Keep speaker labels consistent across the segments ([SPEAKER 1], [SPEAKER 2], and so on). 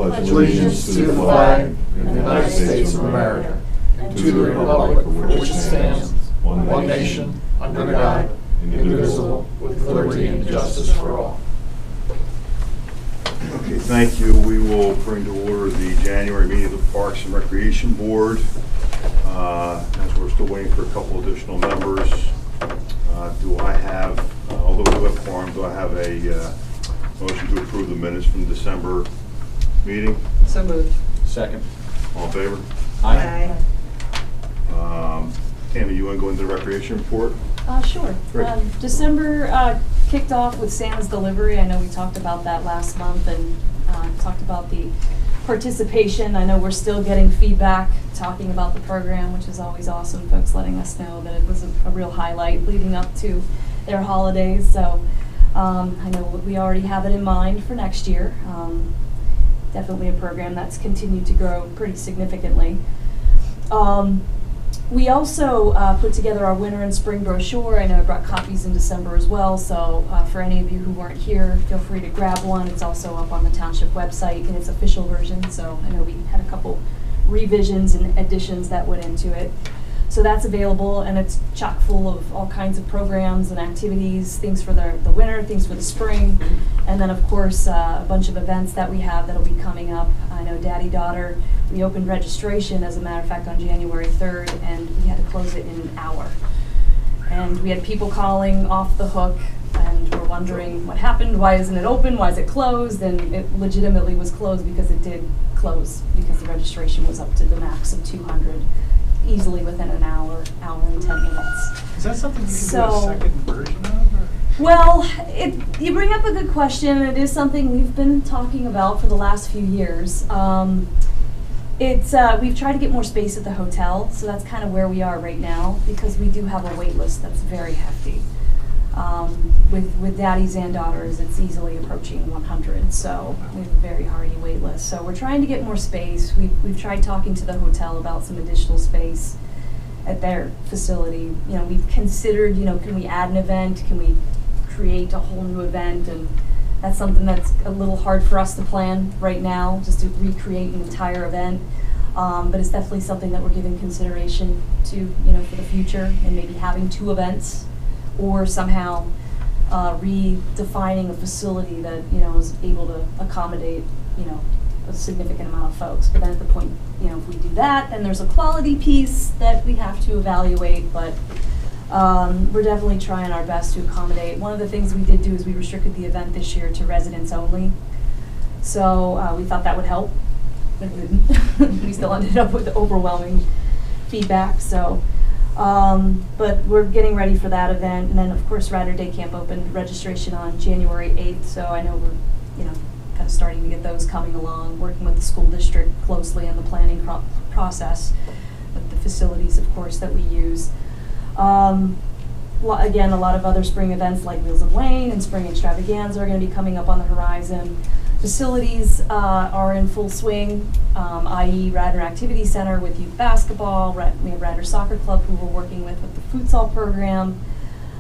[SPEAKER 1] pledge allegiance to the flag of the United States of America and to the republic for which it stands, one nation, under God, indivisible, with liberty and justice for all.
[SPEAKER 2] Okay, thank you. We will bring to order the January meeting of the Parks and Recreation Board. As we're still waiting for a couple additional members, do I have, although we have quorum, do I have a motion to approve the minutes from the December meeting?
[SPEAKER 3] So moved.
[SPEAKER 1] Second.
[SPEAKER 2] All in favor?
[SPEAKER 3] Aye.
[SPEAKER 2] Tammy, you want to go into the recreation report?
[SPEAKER 4] Sure.
[SPEAKER 2] Great.
[SPEAKER 4] December kicked off with Sam's Delivery. I know we talked about that last month and talked about the participation. I know we're still getting feedback talking about the program, which is always awesome. Folks letting us know that it was a real highlight leading up to their holidays. So I know we already have it in mind for next year. Definitely a program that's continued to grow pretty significantly. We also put together our winter and spring brochure. I know I brought copies in December as well, so for any of you who weren't here, feel free to grab one. It's also up on the Township website in its official version, so I know we had a couple revisions and additions that went into it. So that's available, and it's chock full of all kinds of programs and activities, things for the winter, things for the spring, and then of course a bunch of events that we have that'll be coming up. I know Daddy-Daughter, we opened registration as a matter of fact on January 3rd, and we had to close it in an hour. And we had people calling off the hook and were wondering what happened, why isn't it open, why is it closed, and it legitimately was closed because it did close, because the registration was up to the max of 200. Easily within an hour and 10 minutes.
[SPEAKER 1] Is that something you can do a second version of? Or?
[SPEAKER 4] Well, you bring up a good question. It is something we've been talking about for the last few years. We've tried to get more space at the hotel, so that's kind of where we are right now, because we do have a wait list that's very hefty. With daddies and daughters, it's easily approaching 100, so we have a very hearty wait list. So we're trying to get more space. We've tried talking to the hotel about some additional space at their facility. You know, we've considered, can we add an event? Can we create a whole new event? And that's something that's a little hard for us to plan right now, just to recreate an entire event. But it's definitely something that we're giving consideration to, for the future, and maybe having 2 events, or somehow redefining a facility that is able to accommodate a significant amount of folks. But then at the point, if we do that, then there's a quality piece that we have to evaluate. But we're definitely trying our best to accommodate. One of the things we did do is we restricted the event this year to residents only. So we thought that would help, but it didn't. We still ended up with overwhelming feedback. So. But we're getting ready for that event, and then of course Radnor Day Camp opened registration on January 8th, so I know we're kind of starting to get those coming along, working with the school district closely on the planning process with the facilities, of course, that we use. Again, a lot of other spring events like Wheels of Wayne and Spring Extravaganza are going to be coming up on the horizon. Facilities are in full swing, i.e. Radnor Activity Center with youth basketball. We have Radnor Soccer Club, who we're working with the futsal program.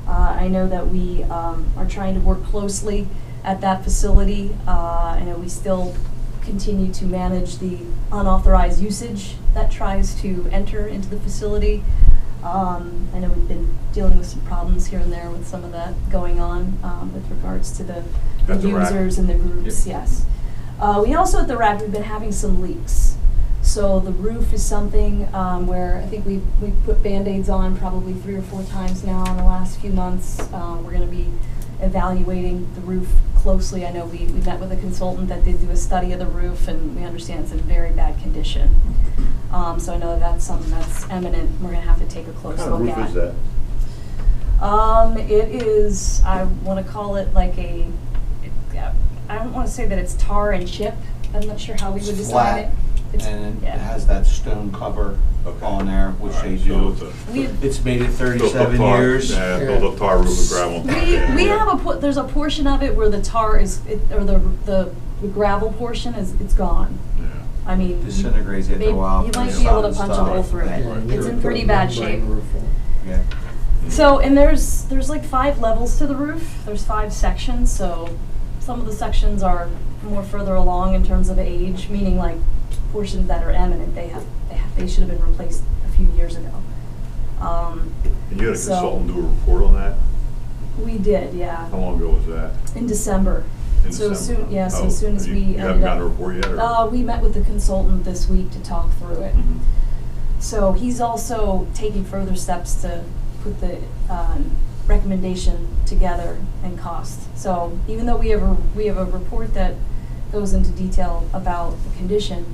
[SPEAKER 4] I know that we are trying to work closely at that facility. I know we still continue to manage the unauthorized usage that tries to enter into the facility. I know we've been dealing with some problems here and there with some of that going on with regards to the users and the groups. Yep. Yes. We also at the RAC, we've been having some leaks. So the roof is something where I think we've put Band-Aids on probably 3 or 4 times now in the last few months. We're going to be evaluating the roof closely. I know we met with a consultant that did do a study of the roof, and we understand it's in very bad condition. So I know that's something that's imminent. We're going to have to take a close look at.
[SPEAKER 2] What kind of roof is that?
[SPEAKER 4] It is, I want to call it like I don't want to say that it's tar and chip. I'm not sure how we would design it.
[SPEAKER 5] And it has that stone cover on there, which they do. It's made it 37 years.
[SPEAKER 2] Yeah, build up tar roof with gravel.
[SPEAKER 4] We have there's a portion of it where the tar is, or the gravel portion it's gone.
[SPEAKER 2] Yeah.
[SPEAKER 4] I mean,
[SPEAKER 5] disintegrates after a while.
[SPEAKER 4] You might be able to punch a hole through it. It's in pretty bad shape.
[SPEAKER 5] Yeah.
[SPEAKER 4] So, and there's like 5 levels to the roof. There's 5 sections, so some of the sections are more further along in terms of age, meaning like portions that are eminent, they should have been replaced a few years ago.
[SPEAKER 2] And you had a
[SPEAKER 4] So-
[SPEAKER 2] consultant do a report on that?
[SPEAKER 4] We did, yeah.
[SPEAKER 2] How long ago was that?
[SPEAKER 4] In December.
[SPEAKER 2] In
[SPEAKER 4] So
[SPEAKER 2] December?
[SPEAKER 4] soon, yeah, so
[SPEAKER 2] Oh,
[SPEAKER 4] as soon as
[SPEAKER 2] you-
[SPEAKER 4] we
[SPEAKER 2] You haven't
[SPEAKER 4] ended
[SPEAKER 2] gotten a
[SPEAKER 4] up.
[SPEAKER 2] report yet, or?
[SPEAKER 4] We met with the consultant this week to talk through it.
[SPEAKER 2] Mhm.
[SPEAKER 4] So he's also taking further steps to put the recommendation together and cost. So even though we have a report that goes into detail about the condition,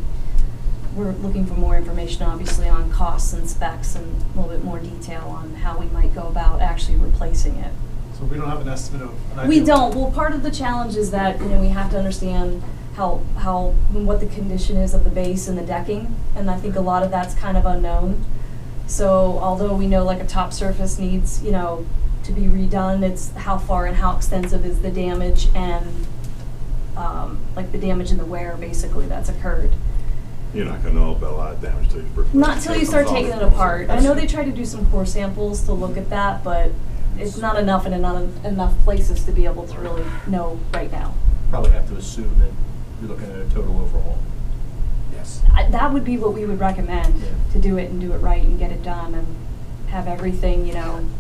[SPEAKER 4] we're looking for more information, obviously, on costs and specs and a little bit more detail on how we might go about actually replacing it.
[SPEAKER 3] So we don't have an estimate of an idea?
[SPEAKER 4] We don't. Well, part of the challenge is that, we have to understand what the condition is of the base and the decking, and I think a lot of that's kind of unknown. So although we know like a top surface needs, to be redone, it's how far and how extensive is the damage and, like the damage in the wear, basically, that's occurred.
[SPEAKER 2] You're not gonna know about a lot of damage till you break.
[SPEAKER 4] Not till you start taking it apart. I know they try to do some core samples to look at that, but it's not enough in enough places to be able to really know right now.
[SPEAKER 6] Probably have to assume that you're looking at a total overhaul.
[SPEAKER 5] Yes.
[SPEAKER 4] That would be what we would recommend,
[SPEAKER 6] Yeah.
[SPEAKER 4] to do it and do it right and get it done and have everything,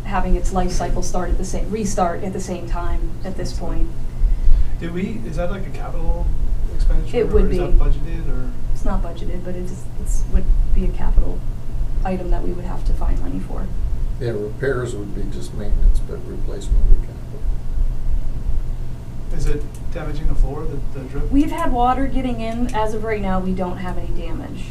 [SPEAKER 4] having its life cycle restart at the same time at this point.
[SPEAKER 3] Is that like a capital expenditure?
[SPEAKER 4] It would
[SPEAKER 3] or
[SPEAKER 4] be.
[SPEAKER 3] Is that budgeted, or?
[SPEAKER 4] It's not budgeted, but it would be a capital item that we would have to find money for.
[SPEAKER 1] Yeah, repairs would be just maintenance, but replacement would be capital.
[SPEAKER 3] Is it damaging the floor, the drip?
[SPEAKER 4] We've had water getting in. As of right now, we don't have any damage.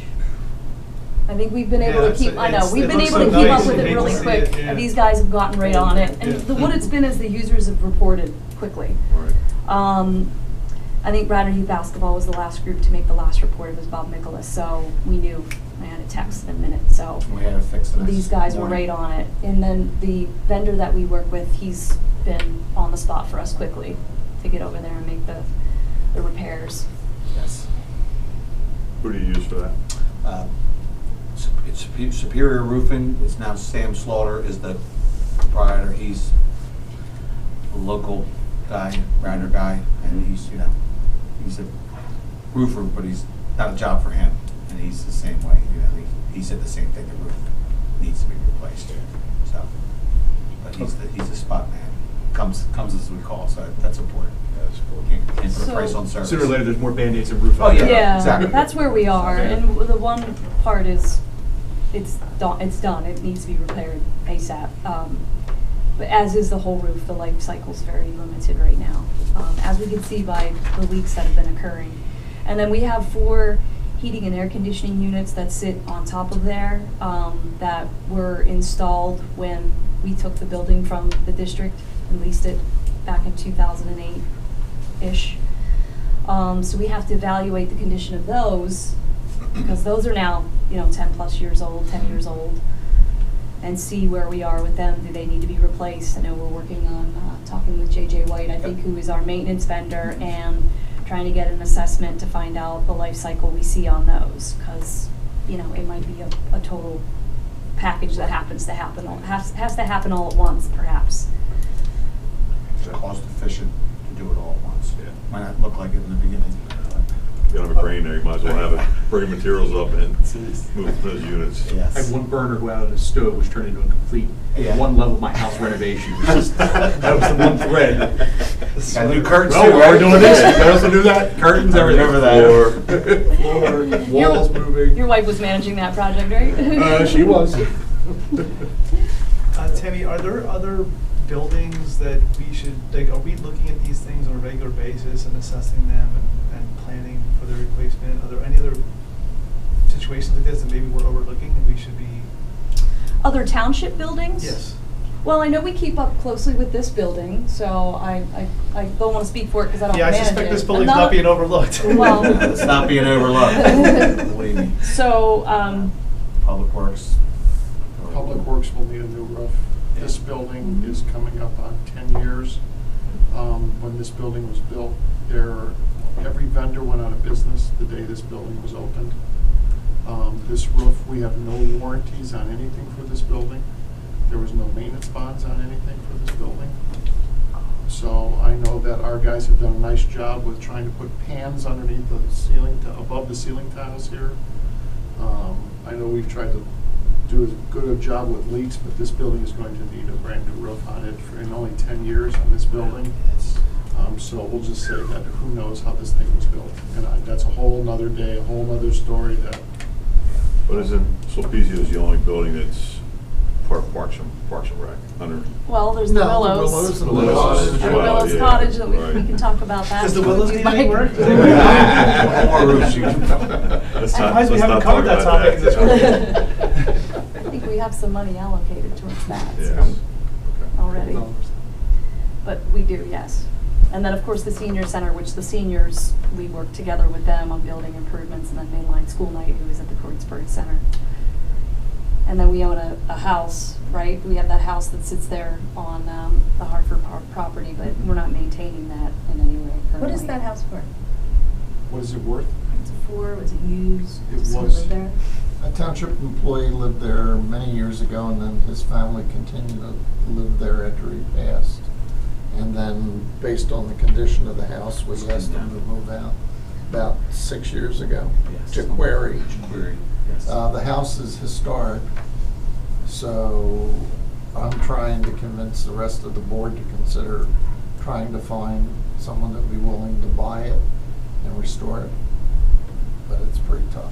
[SPEAKER 4] I think we've been able to keep, we've been able to keep up with it really quick.
[SPEAKER 3] Yeah.
[SPEAKER 4] These guys have gotten right on it. And
[SPEAKER 3] Yeah.
[SPEAKER 4] what it's been is the users have reported quickly.
[SPEAKER 2] Right.
[SPEAKER 4] I think Radnor Youth Basketball was the last group to make the last report. It was Bob Nicholas, so we knew. I had a text in a minute, so
[SPEAKER 5] We had to fix it.
[SPEAKER 4] these guys were right on it. And then the vendor that we work with, he's been on the spot for us quickly to get over there and make the repairs.
[SPEAKER 5] Yes.
[SPEAKER 2] Who do you use for that?
[SPEAKER 5] It's Superior Roofing. It's now Sam Slaughter is the proprietor. He's a local guy, Radnor guy, and he's a roofer, but he's not a job for him. And he's the same way. He said the same thing. The roof needs to be replaced. So, but he's the spot man. Comes as we call. So that's important.
[SPEAKER 2] That's cool.
[SPEAKER 5] Can't put a
[SPEAKER 4] So-
[SPEAKER 5] price on service.
[SPEAKER 6] Sooner or later, there's more Band-Aids and roof.
[SPEAKER 5] Oh, yeah.
[SPEAKER 4] Yeah,
[SPEAKER 5] exactly.
[SPEAKER 4] that's where we are.
[SPEAKER 5] Okay.
[SPEAKER 4] And the one part is, it's done. It needs to be repaired ASAP. But as is the whole roof, the life cycle's very limited right now, as we can see by the leaks that have been occurring. And then we have 4 heating and air conditioning units that sit on top of there, that were installed when we took the building from the district and leased it back in 2008-ish. So we have to evaluate the condition of those, because those are now, 10 plus years old, 10 years old, and see where we are with them. Do they need to be replaced? I know we're working on talking with JJ White, I think, who is our maintenance vendor, and trying to get an assessment to find out the life cycle we see on those, because, it might be a total package that has to happen all at once, perhaps.
[SPEAKER 5] It's cost efficient to do it all at once.
[SPEAKER 2] Yeah.
[SPEAKER 5] Might not look like it in the beginning.
[SPEAKER 2] You don't have a crane there, you might as well have it, bring materials up and move those units.
[SPEAKER 6] I have one burner who out of the stove was turned into a complete
[SPEAKER 5] Yeah.
[SPEAKER 6] one level of my house renovation. It was just, that was the one thread.
[SPEAKER 5] Got new curtains
[SPEAKER 6] Well,
[SPEAKER 5] too,
[SPEAKER 6] we're
[SPEAKER 5] right?
[SPEAKER 6] doing this. You guys also do that? Curtains, everything.
[SPEAKER 5] Remember that.
[SPEAKER 2] Floor, walls moving.
[SPEAKER 4] Your wife was managing that project, right?
[SPEAKER 6] She was.
[SPEAKER 3] Tammy, are there other buildings that we should, are we looking at these things on a regular basis and assessing them and planning for their replacement? Are there any other situations like this that maybe we're overlooking and we should be?
[SPEAKER 4] Other township buildings?
[SPEAKER 3] Yes.
[SPEAKER 4] Well, I know we keep up closely with this building, so I don't want to speak for it because I don't
[SPEAKER 3] Yeah, I
[SPEAKER 4] manage it.
[SPEAKER 3] suspect this
[SPEAKER 4] I'm
[SPEAKER 3] building's not being overlooked.
[SPEAKER 4] Well,
[SPEAKER 5] It's not being overlooked, believe me.
[SPEAKER 4] so,
[SPEAKER 5] Public Works.
[SPEAKER 7] Public Works will need a new roof. This building is coming up on 10 years. When this building was built, every vendor went out of business the day this building was opened. This roof, we have no warranties on anything for this building. There was no maintenance bonds on anything for this building. So I know that our guys have done a nice job with trying to put pans underneath the ceiling, above the ceiling tiles here. I know we've tried to do as good a job with leaks, but this building is going to need a brand new roof on it in only 10 years on this building. So we'll just say that who knows how this thing was built. And that's a whole nother day, a whole nother story that.
[SPEAKER 2] But isn't Sulpicio is the only building that's part Parks and Rec under?
[SPEAKER 4] Well, there's the
[SPEAKER 1] No, the
[SPEAKER 4] Willows.
[SPEAKER 1] Willows and
[SPEAKER 2] the Willows.
[SPEAKER 4] And the
[SPEAKER 2] Well,
[SPEAKER 4] Willows
[SPEAKER 2] yeah,
[SPEAKER 4] Cottage, that we
[SPEAKER 2] right.
[SPEAKER 4] can talk about that.
[SPEAKER 3] Does the Willows
[SPEAKER 4] if
[SPEAKER 3] need
[SPEAKER 4] you'd
[SPEAKER 3] any
[SPEAKER 4] like.
[SPEAKER 3] work?
[SPEAKER 5] More roofs, you
[SPEAKER 2] Let's not,
[SPEAKER 3] Surprised we
[SPEAKER 2] let's
[SPEAKER 3] haven't
[SPEAKER 2] not
[SPEAKER 3] covered
[SPEAKER 2] talk
[SPEAKER 3] that
[SPEAKER 2] about
[SPEAKER 3] topic in this
[SPEAKER 2] that.
[SPEAKER 4] I think we have some money allocated towards that,
[SPEAKER 2] Yes.
[SPEAKER 4] so,
[SPEAKER 2] Okay.
[SPEAKER 4] already. But we do, yes. And then, of course, the senior center, which the seniors, we work together with them on building improvements, and then Mainline School Night, who is at the Courtsburg Center. And then we own a house, right? We have that house that sits there on the Hartford property, but we're not maintaining that in any way currently.
[SPEAKER 8] What is that house for?
[SPEAKER 7] What is it worth?
[SPEAKER 4] What's it for? Was it used?
[SPEAKER 7] It
[SPEAKER 4] Does someone
[SPEAKER 7] was.
[SPEAKER 4] live there?
[SPEAKER 1] A township employee lived there many years ago, and then his family continued to live there after he passed. And then, based on the condition of the house, we asked him to move out about 6 years ago
[SPEAKER 5] Yes.
[SPEAKER 1] to Quarry.
[SPEAKER 5] Query, yes.
[SPEAKER 1] The house is historic, so I'm trying to convince the rest of the board to consider trying to find someone that would be willing to buy it and restore it. But it's pretty tough,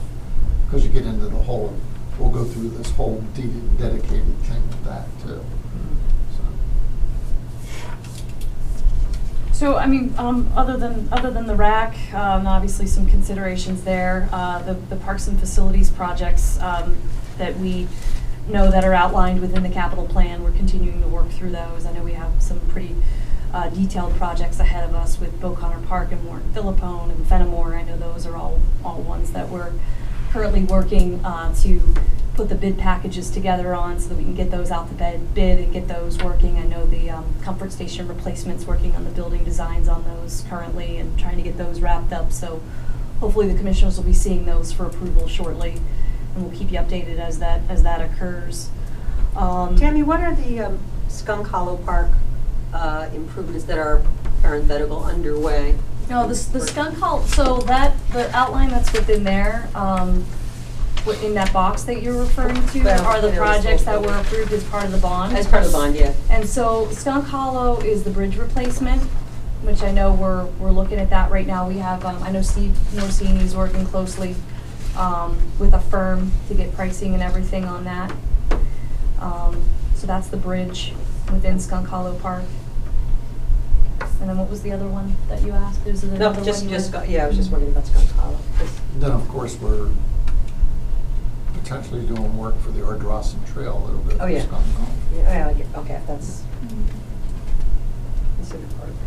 [SPEAKER 1] because you get into the whole, we'll go through this whole dedicated thing with that too.
[SPEAKER 4] So, I mean, other than the RAC, obviously some considerations there. The parks and facilities projects that we know that are outlined within the capital plan, we're continuing to work through those. I know we have some pretty detailed projects ahead of us with Beauconnor Park and Warren Philippone and Fenimore. I know those are all ones that we're currently working to put the bid packages together on so that we can get those out the bid and get those working. I know the comfort station replacements, working on the building designs on those currently and trying to get those wrapped up. So hopefully the commissioners will be seeing those for approval shortly, and we'll keep you updated as that occurs.
[SPEAKER 8] Tammy, what are the Skunk Hollow Park improvements that are parenthetical underway?
[SPEAKER 4] No, the Skunk Hollow, so the outline that's within there, in that box that you're referring to,
[SPEAKER 8] Well,
[SPEAKER 4] are the
[SPEAKER 8] there was
[SPEAKER 4] projects that
[SPEAKER 8] also-
[SPEAKER 4] were approved as part of the bond.
[SPEAKER 8] As part of the bond, yeah.
[SPEAKER 4] And so Skunk Hollow is the bridge replacement, which I know we're looking at that right now. We have, I know Steve Norsini is working closely with a firm to get pricing and everything on that. So that's the bridge within Skunk Hollow Park. And then what was the other one that you asked? Is it
[SPEAKER 8] No,
[SPEAKER 4] another one you were-
[SPEAKER 8] yeah, I was just wondering about Skunk Hollow.
[SPEAKER 1] Then, of course, we're potentially doing work for the Ardrossan Trail that'll go
[SPEAKER 8] Oh,
[SPEAKER 1] through
[SPEAKER 8] yeah.
[SPEAKER 1] Skunk Hollow.
[SPEAKER 8] Yeah, I get, okay, that's considered part of the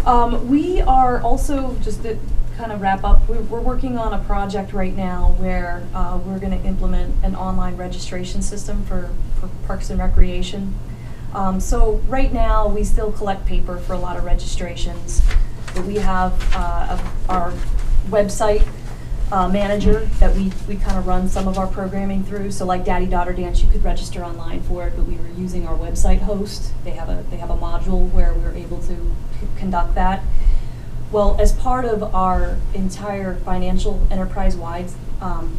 [SPEAKER 8] project.
[SPEAKER 4] We are also, just to kind of wrap up, we're working on a project right now where we're going to implement an online registration system for Parks and Recreation. So right now, we still collect paper for a lot of registrations, but we have our website manager that we kind of run some of our programming through. So like Daddy Daughter Dance, you could register online for it, but we were using our website host. They have a module where we were able to conduct that. Well, as part of our entire financial enterprise-wide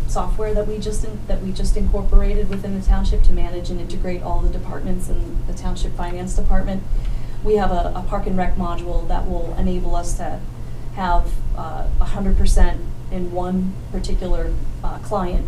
[SPEAKER 4] software that we just incorporated within the township to manage and integrate all the departments in the township finance department, we have a park and rec module that will enable us to have 100% in one particular client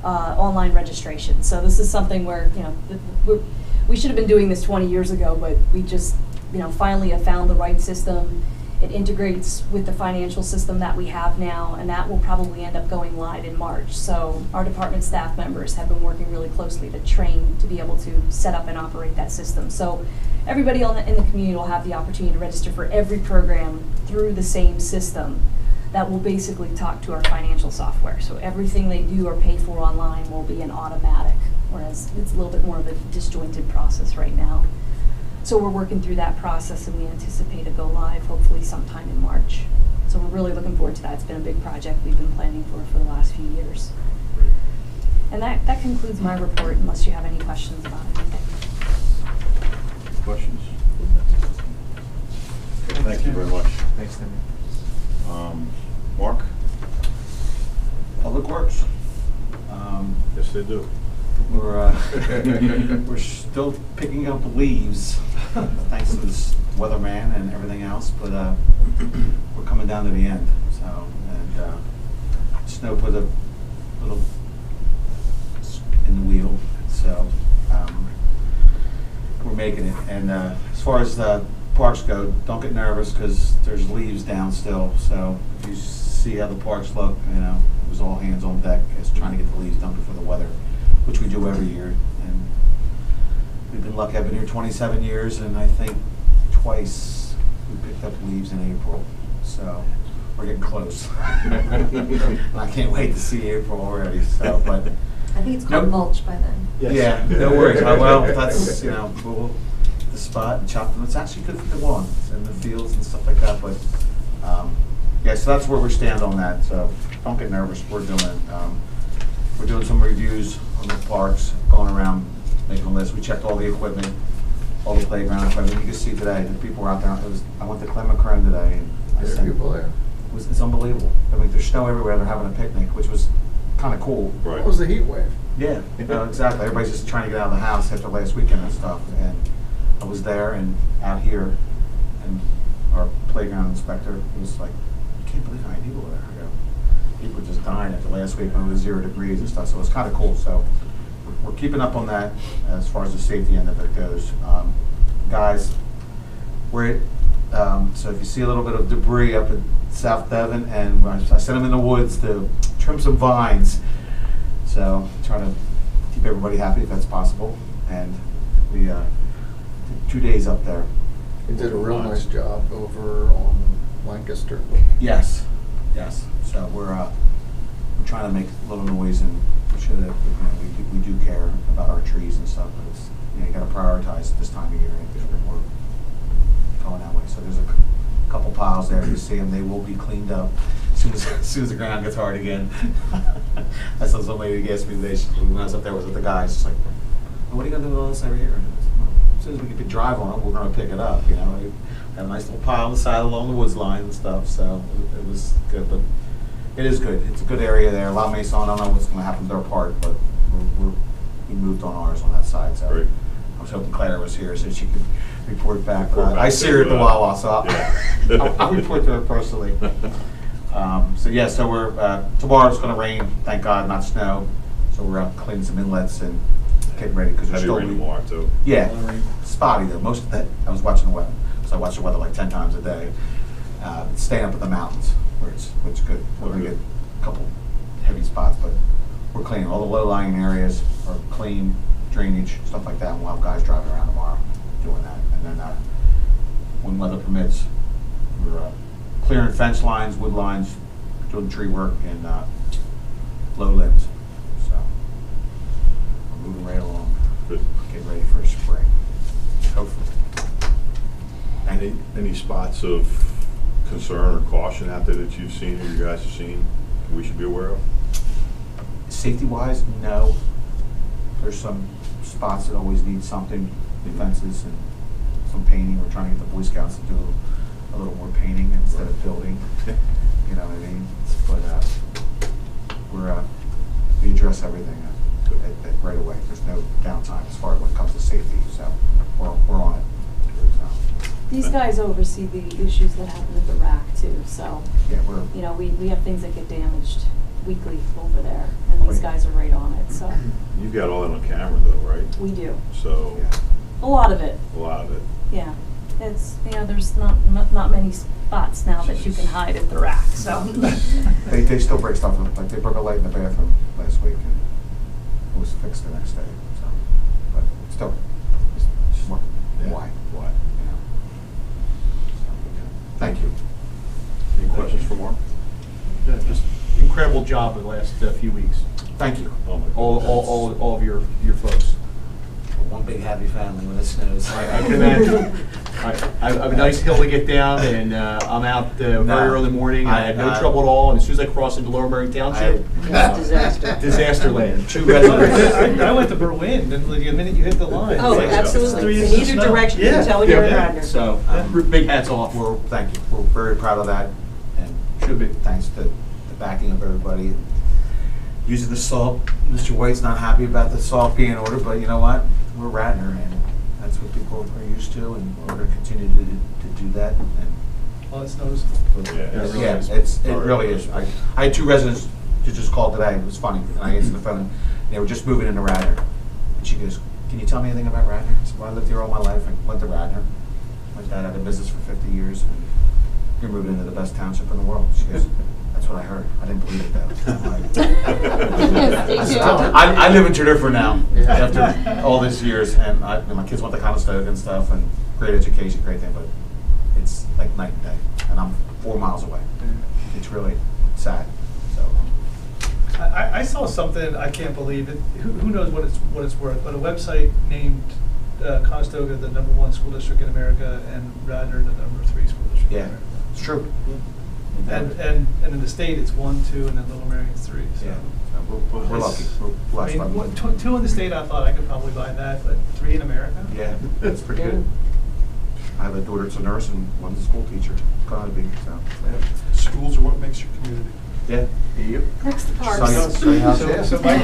[SPEAKER 4] online registration. So this is something where, you know, we should have been doing this 20 years ago, but we just, you know, finally have found the right system. It integrates with the financial system that we have now, and that will probably end up going live in March. So our department staff members have been working really closely to train to be able to set up and operate that system. So everybody in the community will have the opportunity to register for every program through the same system that will basically talk to our financial software. So everything they do or pay for online will be an automatic, whereas it's a little bit more of a disjointed process right now. So we're working through that process, and we anticipate a go live hopefully sometime in March. So we're really looking forward to that. It's been a big project we've been planning for the last few years. And that concludes my report, unless you have any questions about anything.
[SPEAKER 2] Questions? you very much.
[SPEAKER 5] Thanks, Timmy.
[SPEAKER 2] Mark?
[SPEAKER 5] Public Works.
[SPEAKER 2] Yes, they do.
[SPEAKER 5] We're still picking up leaves, thanks to this weatherman and everything else, but we're coming down to the end, so, and snow put a little in the wheel, so we're making it. And as far as the parks go, don't get nervous, because there's leaves down still, so if you see how the parks look, you know, it was all hands on deck as trying to get the leaves done before the weather, which we do every year. And we've been lucky. I've been here 27 years, and I think twice we picked up leaves in April. So we're getting close. I can't wait to see April already. So, but
[SPEAKER 9] I think it's called mulch by then.
[SPEAKER 5] yeah, no worries. Well, that's, you know, we'll the spot and chop them. It's actually good for the lawns and the fields and stuff like that. But yeah, so that's where we stand on that. So don't get nervous. We're doing some reviews on the parks, going around making a list. We checked all the equipment, all the playground equipment. You can see today the people were out there. I went to Clemacrone today, and I
[SPEAKER 1] There are
[SPEAKER 5] said,
[SPEAKER 1] people there.
[SPEAKER 5] it's unbelievable. I mean, there's snow everywhere. They're having a picnic, which was kind of cool.
[SPEAKER 2] Right.
[SPEAKER 1] What was the heat wave?
[SPEAKER 5] Yeah, exactly. Everybody's just trying to get out of the house after last weekend and stuff. And I was there and out here, and our playground inspector was like, "I can't believe how many people were there." I go, people were just dying after last week when it was 0 degrees and stuff. So it's kind of cool. So we're keeping up on that as far as the safety end of it goes. Guys, we're so if you see a little bit of debris up at South Devon, and I sent them in the woods to trim some vines. So try to keep everybody happy if that's possible. And we did 2 days up there.
[SPEAKER 1] You did a real nice job over on Lancaster.
[SPEAKER 5] Yes, yes. So we're trying to make a little noise and show that, you know, we do care about our trees and stuff. But it's, you know, you got to prioritize this time of year. We're going that way. So there's a couple piles there. You see them. They will be cleaned up as soon as the ground gets hard again. I saw some lady asked me today, when I was up there with the guys, she's like, well, "What are you gonna do with all this over here?" And I said, "Well, as soon as we can drive on it, we're gonna pick it up." You know, we have a nice little pile on the side along the woods line and stuff. So it was good, but it is good. It's a good area there. La Maison, I don't know what's gonna happen to their part, but we moved on ours on that side. So
[SPEAKER 2] Great.
[SPEAKER 5] I was hoping Claire was here so she could report back.
[SPEAKER 2] Report back
[SPEAKER 5] I see her at the
[SPEAKER 2] to,
[SPEAKER 5] Wawa, so
[SPEAKER 2] yeah.
[SPEAKER 5] I'll report to her personally. So yeah, so we're tomorrow's going to rain, thank God, not snow. So we're out cleaning some inlets and getting ready because there's
[SPEAKER 2] Heavy
[SPEAKER 5] still
[SPEAKER 2] rain tomorrow too.
[SPEAKER 5] Yeah, spotty though. Most of that I was watching the weather, so I watch the weather like 10 times a day. It's staying up in the mountains where it's good. We're going to get a couple heavy spots, but we're cleaning all the low-lying areas are clean, drainage, stuff like that. And we'll have guys driving around tomorrow doing that, and then when weather permits, we're clearing fence lines, wood lines, doing tree work, and low limbs. So we're moving right along.
[SPEAKER 2] Good.
[SPEAKER 5] Get ready for spring, hopefully.
[SPEAKER 2] Any spots of concern or caution out there that you've seen or you guys have seen we should be aware of?
[SPEAKER 5] Safety-wise, no. There's some spots that always need something, fences and some painting. We're trying to get the Boy Scouts to do a little more painting instead of building. You know what I mean? But we address everything right away. There's no downtime as far as when it comes to safety, so we're on it. So,
[SPEAKER 4] These guys oversee the issues that happen at the rack too, so,
[SPEAKER 5] yeah,
[SPEAKER 4] you know, we have things that get damaged weekly over there, and these guys are right on it, so,
[SPEAKER 2] You've got all that on camera though, right?
[SPEAKER 4] we do.
[SPEAKER 2] So,
[SPEAKER 5] yeah.
[SPEAKER 4] A lot of it,
[SPEAKER 2] a lot of it.
[SPEAKER 4] yeah. It's, you know, there's not many spots now that you can hide at the rack, so.
[SPEAKER 5] They still break stuff up. Like they broke a light in the bathroom last week and it was fixed the next day. So, but still, it's what,
[SPEAKER 2] Yeah.
[SPEAKER 5] why?
[SPEAKER 2] Why?
[SPEAKER 5] You know. So, thank you.
[SPEAKER 2] Any questions for Mark?
[SPEAKER 6] Yeah, just incredible job the last few weeks.
[SPEAKER 5] Thank you.
[SPEAKER 2] Oh my
[SPEAKER 6] All of your folks.
[SPEAKER 5] One big happy family when it snows.
[SPEAKER 6] I can imagine. I I have a nice hill to get down, and I'm out very early in the morning. I had no trouble at all, and as soon as I cross into Lower Merion Township,
[SPEAKER 8] Disaster.
[SPEAKER 6] disaster land. 2 residents.
[SPEAKER 3] I went to Berwyn, and the minute you hit the line.
[SPEAKER 8] Oh,
[SPEAKER 3] it's
[SPEAKER 8] absolutely.
[SPEAKER 3] 3
[SPEAKER 8] In
[SPEAKER 3] inches of
[SPEAKER 8] either
[SPEAKER 3] snow.
[SPEAKER 8] direction, you can
[SPEAKER 3] Yeah.
[SPEAKER 8] tell when you're in
[SPEAKER 6] Yeah.
[SPEAKER 8] Radnor.
[SPEAKER 6] So, big hats off.
[SPEAKER 5] Thank you. We're very proud of that, and
[SPEAKER 6] Should be.
[SPEAKER 5] thanks to the backing of everybody. Using the salt, Mr. White's not happy about the salt being ordered, but you know what? We're Radnor, and that's what people are used to, and we're going to continue to do that. And
[SPEAKER 3] Well, it's noticeable.
[SPEAKER 5] yeah, it really is. I had 2 residents who just called today. It was funny, and I answered the phone. And they were just moving into Radnor, and she goes, "Can you tell me anything about Radnor?" I said, "Well, I lived here all my life. I went to Radnor. My dad had a business for 50 years. And you're moving into the best township in the world." She goes, "That's what I heard. I didn't believe it though." I said, I live in Tredyffrin now after all these years, and my kids went to Conestoga and stuff, and great education, great thing, but it's like night and day, and I'm 4 miles away. It's really sad. So
[SPEAKER 3] I saw something, I can't believe it, who knows what it's worth, but a website named Conestoga the #1 school district in America and Radnor the #3 school district in
[SPEAKER 5] yeah,
[SPEAKER 3] America.
[SPEAKER 5] it's true.
[SPEAKER 3] And in the state, it's 1, 2, and then Little Marion's 3. So.
[SPEAKER 5] Yeah, we're lucky. We're blessed.
[SPEAKER 3] I mean, 2 in the state, I thought I could probably buy that, but 3 in America?
[SPEAKER 5] Yeah, it's pretty good. I have a daughter that's a nurse and one's a school teacher. Gotta be, so.
[SPEAKER 7] Schools are what makes your community.
[SPEAKER 5] Yeah.
[SPEAKER 4] Next to parks.
[SPEAKER 5] Sunny house, yeah.
[SPEAKER 3] So my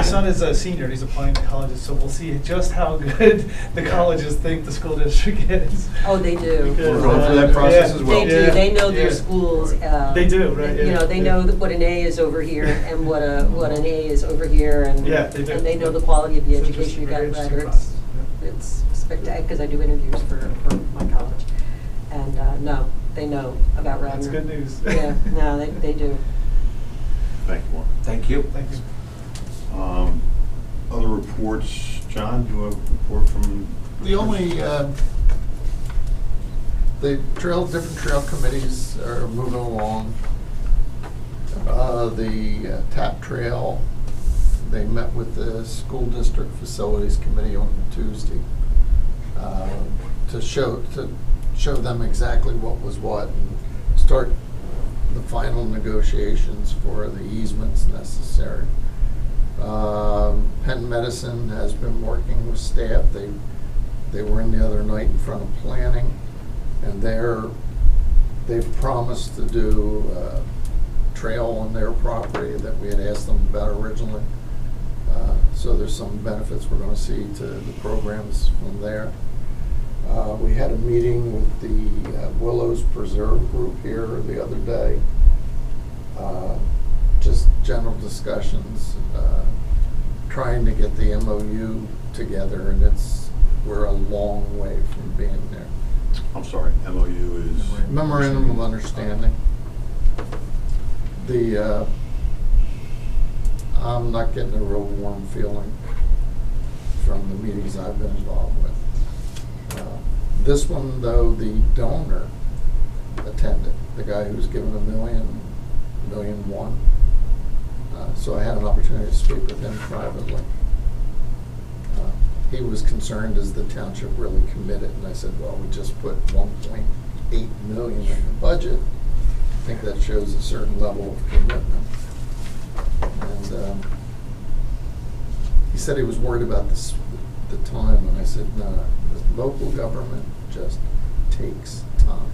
[SPEAKER 3] son is a senior, and he's applying to colleges, so we'll see just how good the colleges think the school district is.
[SPEAKER 8] Oh, they do.
[SPEAKER 3] Because,
[SPEAKER 6] We're going through that process
[SPEAKER 3] yeah.
[SPEAKER 6] as well.
[SPEAKER 8] They do,
[SPEAKER 3] Yeah.
[SPEAKER 8] they know their
[SPEAKER 3] Yeah.
[SPEAKER 8] schools.
[SPEAKER 3] They do, right,
[SPEAKER 8] You
[SPEAKER 3] yeah,
[SPEAKER 8] know, they
[SPEAKER 3] yeah.
[SPEAKER 8] know what an A is over here and what an A is over here, and
[SPEAKER 3] Yeah, they do.
[SPEAKER 8] and they know the quality of the
[SPEAKER 3] It's just
[SPEAKER 8] education you got
[SPEAKER 3] very
[SPEAKER 8] at
[SPEAKER 3] interesting
[SPEAKER 8] Radnor.
[SPEAKER 3] process, yeah.
[SPEAKER 8] It's spectacular, because I do interviews for my college. And, no, they know about Radnor.
[SPEAKER 3] That's good news.
[SPEAKER 8] Yeah, no, they do.
[SPEAKER 2] Thank you, Mark.
[SPEAKER 5] Thank you.
[SPEAKER 3] Thank you.
[SPEAKER 2] Other reports, John, do you have a report from?
[SPEAKER 1] The only, different trail committees are moving along. The TAP Trail, they met with the School District Facilities Committee on Tuesday to show them exactly what was what and start the final negotiations for the easements necessary. Penn Medicine has been working with staff. They were in the other night in front of planning, and they've promised to do a trail on their property that we had asked them about originally. So there's some benefits we're going to see to the programs from there. We had a meeting with the Willows Preserve group here the other day. Just general discussions, trying to get the MOU together, and we're a long way from being there.
[SPEAKER 2] I'm sorry, MOU is?
[SPEAKER 1] Memorandum of Understanding. I'm not getting a real warm feeling from the meetings I've been involved with. This one, though, the donor attended, the guy who's given $1.1 million. So I had an opportunity to speak with him privately. He was concerned, is the township really committed? And I said, well, we just put $1.8 million in the budget. I think that shows a certain level of commitment. And he said he was worried about the time, and I said, no, the local government just takes time.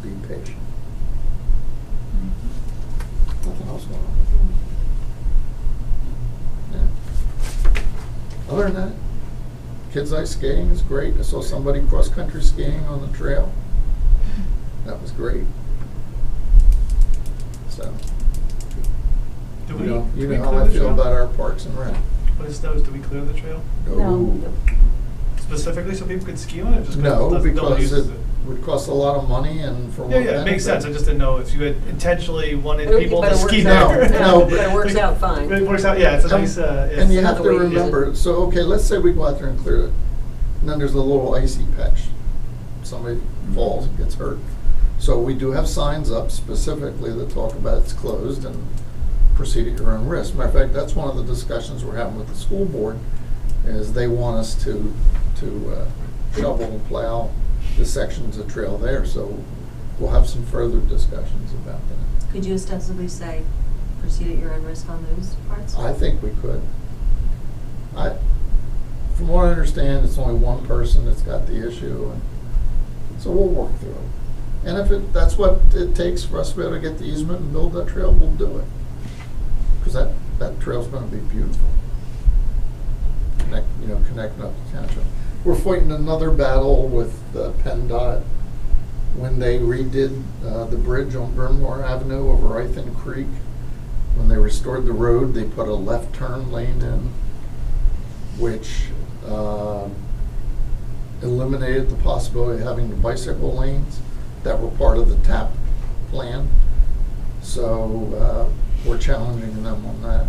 [SPEAKER 1] Be patient. Nothing else going on. Yeah. Other than that, kids ice skating is great. I saw somebody cross-country skiing on the trail. That was great. So,
[SPEAKER 3] Do
[SPEAKER 1] you know
[SPEAKER 3] we
[SPEAKER 1] how
[SPEAKER 3] clear
[SPEAKER 1] I
[SPEAKER 3] the
[SPEAKER 1] feel
[SPEAKER 3] trail?
[SPEAKER 1] about our parks and rec.
[SPEAKER 3] When it snows, do we clear the trail?
[SPEAKER 4] No.
[SPEAKER 3] Specifically so people could ski on it? Just
[SPEAKER 1] No,
[SPEAKER 3] nobody
[SPEAKER 1] because
[SPEAKER 3] uses
[SPEAKER 1] it would cost a lot of money, and for
[SPEAKER 3] Yeah,
[SPEAKER 1] one
[SPEAKER 3] yeah, it makes sense.
[SPEAKER 1] benefit-
[SPEAKER 3] I just didn't know if you had intentionally wanted
[SPEAKER 8] But it-
[SPEAKER 3] people
[SPEAKER 8] but
[SPEAKER 3] to
[SPEAKER 8] it
[SPEAKER 3] ski
[SPEAKER 8] works
[SPEAKER 3] there.
[SPEAKER 8] out.
[SPEAKER 1] No,
[SPEAKER 8] But it works out fine.
[SPEAKER 3] It works out, yeah, it's a nice, yeah.
[SPEAKER 1] And you have to
[SPEAKER 8] Another way to use it.
[SPEAKER 1] remember, so, okay, let's say we go out there and clear it, and then there's a little icy patch. Somebody falls and gets hurt. So we do have signs up specifically that talk about it's closed and proceed at your own risk. Matter of fact, that's one of the discussions we're having with the school board, is they want us to shovel and plow the sections of trail there, so we'll have some further discussions about that.
[SPEAKER 9] Could you ostensibly say, proceed at your own risk on those parts?
[SPEAKER 1] I think we could. From what I understand, it's only one person that's got the issue, and so we'll work through it. And if that's what it takes for us to be able to get the easement and build that trail, we'll do it. Because that trail's gonna be beautiful. Connecting up the township. We're fighting another battle with PennDOT. When they redid the bridge on Brynmore Avenue over Ithan Creek, when they restored the road, they put a left turn lane in, which eliminated the possibility of having the bicycle lanes that were part of the TAP plan. So we're challenging them on that.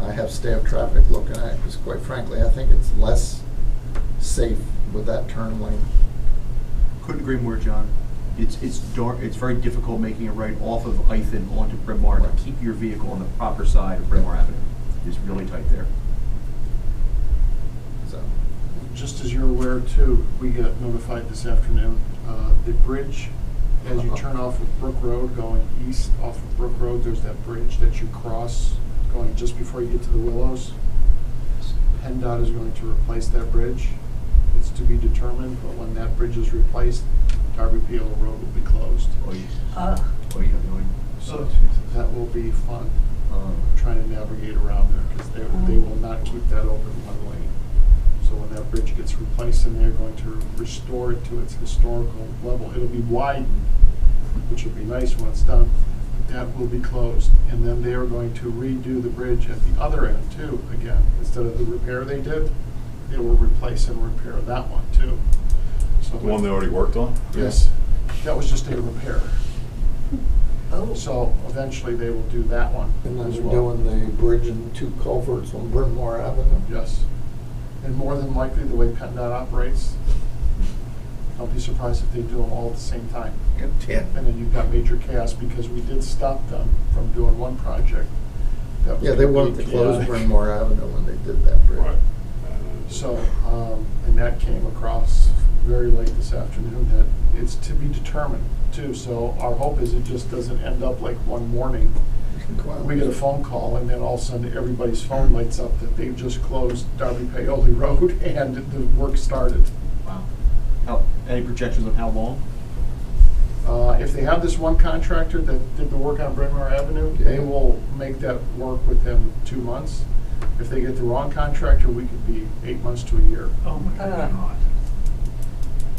[SPEAKER 1] I have staff traffic looking at it because, quite frankly, I think it's less safe with that turn lane.
[SPEAKER 6] Couldn't agree more, John. It's dark. It's very difficult making it right off of Ithan onto Bryn Mawr to keep your vehicle on the proper side of Bryn Mawr Avenue. It's really tight there.
[SPEAKER 1] So,
[SPEAKER 7] Just as you're aware too, we got notified this afternoon, the bridge, as you turn off of Brook Road, going east off of Brook Road, there's that bridge that you cross going just before you get to the Willows. PennDOT is going to replace that bridge. It's to be determined, but when that bridge is replaced, Darby Peel Road will be closed.
[SPEAKER 6] Oh, yeah.
[SPEAKER 7] So that will be fun, trying to navigate around there, because they will not keep that open one lane. So when that bridge gets replaced and they're going to restore it to its historical level, it'll be widened, which will be nice when it's done. That will be closed, and then they are going to redo the bridge at the other end too, again. Instead of the repair they did, they will replace and repair that one too. So
[SPEAKER 2] The one they already worked on?
[SPEAKER 7] yes, that was just a repair.
[SPEAKER 8] Oh.
[SPEAKER 7] So eventually they will do that one
[SPEAKER 1] and then
[SPEAKER 7] as
[SPEAKER 1] they're
[SPEAKER 7] well.
[SPEAKER 1] doing the bridge and 2 culverts on Bryn Mawr Avenue.
[SPEAKER 7] Yes. And more than likely, the way PennDOT operates, don't be surprised if they do them all at the same time.
[SPEAKER 5] Yeah.
[SPEAKER 7] And then you've got major chaos, because we did stop them from doing one project. that was
[SPEAKER 1] Yeah, they
[SPEAKER 7] gonna
[SPEAKER 1] wanted
[SPEAKER 7] be
[SPEAKER 1] to close
[SPEAKER 7] chaotic.
[SPEAKER 1] Bryn Mawr Avenue when they did that bridge.
[SPEAKER 2] Right.
[SPEAKER 7] So, and that came across very late this afternoon, that it's to be determined too. So our hope is it just doesn't end up like one morning, we get a phone call and then all of a sudden everybody's phone lights up that they've just closed Darby Paoli Road and the work started.
[SPEAKER 6] Wow. Any projections on how long?
[SPEAKER 7] If they have this one contractor that did the work on Bryn Mawr Avenue, they will make that work within 2 months. If they get the wrong contractor, we could be 8 months to a year.
[SPEAKER 3] Oh my God.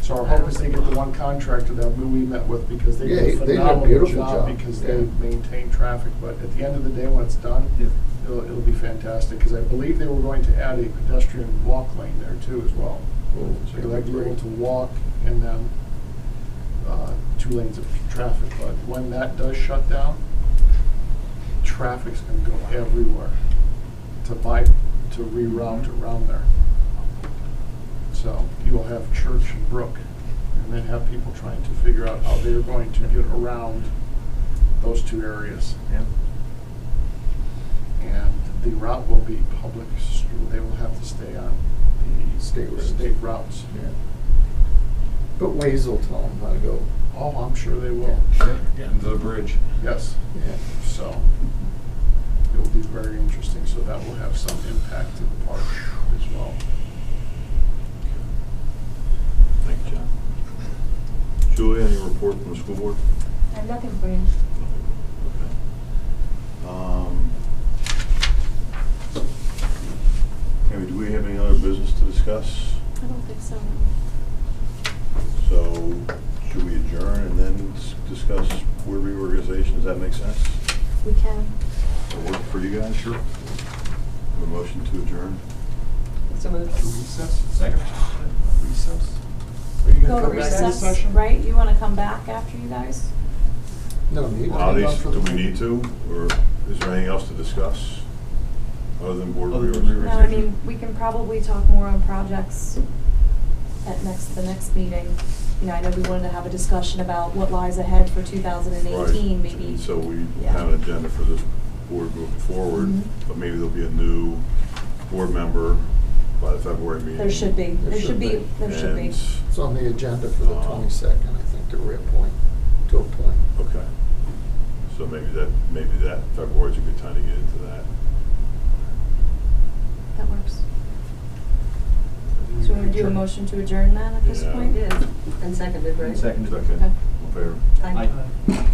[SPEAKER 7] So our hope is they get the one contractor that we met with, because they
[SPEAKER 1] Yeah,
[SPEAKER 7] did a
[SPEAKER 1] they did a
[SPEAKER 7] phenomenal
[SPEAKER 1] beautiful
[SPEAKER 7] job,
[SPEAKER 1] job.
[SPEAKER 7] because
[SPEAKER 1] Yeah.
[SPEAKER 7] they maintain traffic. But at the end of the day, when it's done,
[SPEAKER 6] Yeah.
[SPEAKER 7] it'll be fantastic, because I believe they were going to add a pedestrian walk lane there too as well.
[SPEAKER 1] Oh,
[SPEAKER 7] So you'll be able to walk and then 2 lanes of traffic. But when that does shut down, traffic's gonna go everywhere to reroute around there. So you will have Church and Brook, and then have people trying to figure out how they're going to get around those 2 areas.
[SPEAKER 6] Yeah.
[SPEAKER 7] And the route will be public, they will have to stay on the state routes.
[SPEAKER 1] Yeah. But Waze will tell them how to go.
[SPEAKER 7] Oh, I'm sure they will.
[SPEAKER 2] Into the bridge.
[SPEAKER 7] Yes.
[SPEAKER 1] Yeah.
[SPEAKER 7] So it will be very interesting. So that will have some impact to the park as well.
[SPEAKER 2] Thank you, John. Julie, any report from the school board?
[SPEAKER 4] I have nothing for you.
[SPEAKER 2] Amy, do we have any other business to discuss?
[SPEAKER 4] I don't think so.
[SPEAKER 2] So should we adjourn and then discuss board reorganization? Does that make sense?
[SPEAKER 4] We can.
[SPEAKER 2] Does it work for you guys? Sure. A motion to adjourn?
[SPEAKER 8] So moved.
[SPEAKER 7] Recess?
[SPEAKER 6] Second.
[SPEAKER 7] Recess? Are you
[SPEAKER 4] Go
[SPEAKER 7] going
[SPEAKER 4] to
[SPEAKER 7] to come back to the
[SPEAKER 4] recess,
[SPEAKER 7] session?
[SPEAKER 4] right? You want to come back after you guys?
[SPEAKER 1] No need.
[SPEAKER 2] Well, do we need to, or is there anything else to discuss other than board
[SPEAKER 6] Other than
[SPEAKER 2] reorganization?
[SPEAKER 4] No, I mean, we can probably talk more on projects at the next meeting. You know, I know we wanted to have a discussion about what lies ahead for 2018,
[SPEAKER 2] Right.
[SPEAKER 4] maybe.
[SPEAKER 2] And so we
[SPEAKER 4] Yeah.
[SPEAKER 2] have an agenda for this board moving forward,
[SPEAKER 4] Mhm.
[SPEAKER 2] but maybe there'll be a new board member by the February meeting.
[SPEAKER 4] There should be,
[SPEAKER 1] There
[SPEAKER 4] there
[SPEAKER 1] should
[SPEAKER 4] should be,
[SPEAKER 1] be.
[SPEAKER 4] there should be.
[SPEAKER 2] And-
[SPEAKER 1] It's on the agenda for the 22nd, I think, to appoint.
[SPEAKER 2] Okay. So maybe that February's a good time to get into that.
[SPEAKER 4] That works. So we want to do a motion to adjourn then at this
[SPEAKER 2] Yeah.
[SPEAKER 4] point?
[SPEAKER 8] Yeah, and seconded, right?
[SPEAKER 6] And seconded.
[SPEAKER 2] Second,
[SPEAKER 4] Okay.
[SPEAKER 2] all in favor?
[SPEAKER 8] Aye.
[SPEAKER 6] Aye.